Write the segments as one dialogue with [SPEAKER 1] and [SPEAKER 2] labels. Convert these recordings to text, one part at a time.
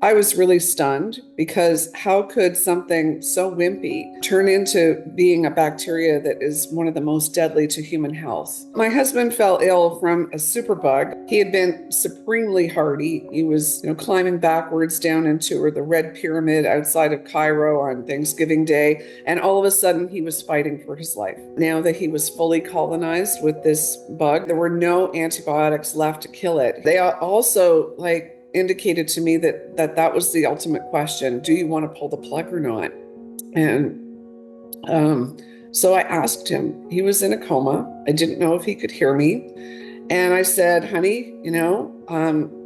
[SPEAKER 1] I was really stunned because how could something so wimpy turn into being a bacteria that is one of the most deadly to human health? My husband fell ill from a superbug. He had been supremely hardy. He was, climbing backwards down into the Red Pyramid outside of Cairo on Thanksgiving Day, and all of a sudden he was fighting for his life. Now that he was fully colonized with this bug, there were no antibiotics left to kill it. They also indicated to me that was the ultimate question. Do you want to pull the plug or not? And so I asked him. He was in a coma. I didn't know if he could hear me. And I said, honey,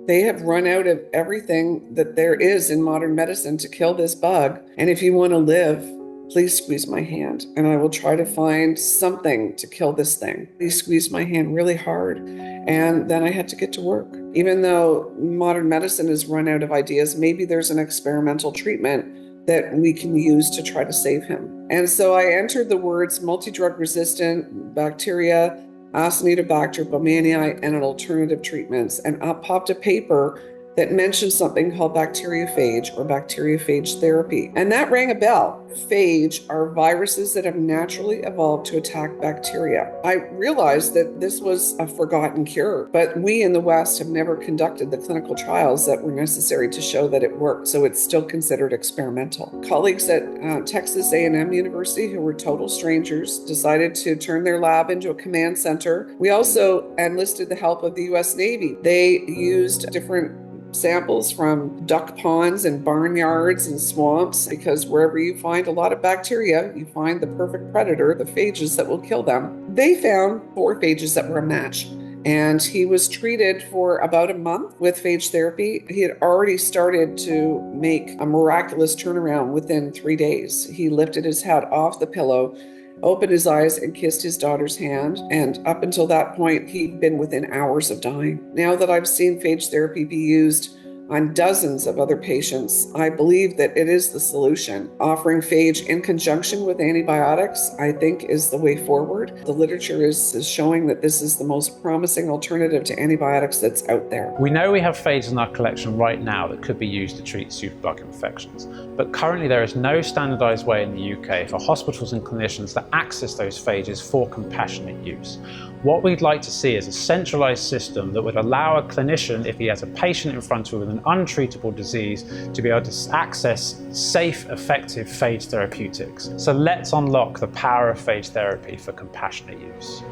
[SPEAKER 1] they have run out of everything that there is in modern medicine to kill this bug. And if you want to live, please squeeze my hand and I will try to find something to kill this thing. He squeezed my hand really hard. And then I had to get to work. Even though modern medicine has run out of ideas, maybe there's an experimental treatment that we can use to try to save him. And so I entered the words multi-drug resistant bacteria, Acinetobacter baumannii, and an alternative treatments. And up popped a paper that mentioned something called bacteriophage or bacteriophage therapy. And that rang a bell. Phage are viruses that have naturally evolved to attack bacteria. I realized that this was a forgotten cure, but we in the West have never conducted the clinical trials that were necessary to show that it worked, so it's still considered experimental. Colleagues at Texas A&M University, who were total strangers, decided to turn their lab into a command center. We also enlisted the help of the US Navy. They used different samples from duck ponds and barnyards and swamps, because wherever you find a lot of bacteria, you find the perfect predator, the phages that will kill them. They found 4 phages that were a match. And he was treated for about a month with phage therapy. He had already started to make a miraculous turnaround within 3 days. He lifted his head off the pillow, opened his eyes and kissed his daughter's hand. And up until that point, he'd been within hours of dying. Now that I've seen phage therapy be used on dozens of other patients, I believe that it is the solution. Offering phage in conjunction with antibiotics, I think, is the way forward. The literature is showing that this is the most promising alternative to antibiotics that's out there.
[SPEAKER 2] We know we have phages in our collection right now that could be used to treat superbug infections, but currently there is no standardized way in the UK for hospitals and clinicians to access those phages for compassionate use. What we'd like to see is a centralized system that would allow a clinician, if he has a patient in front of him with an untreatable disease, to be able to access safe, effective phage therapeutics. So let's unlock the power of phage therapy for compassionate use.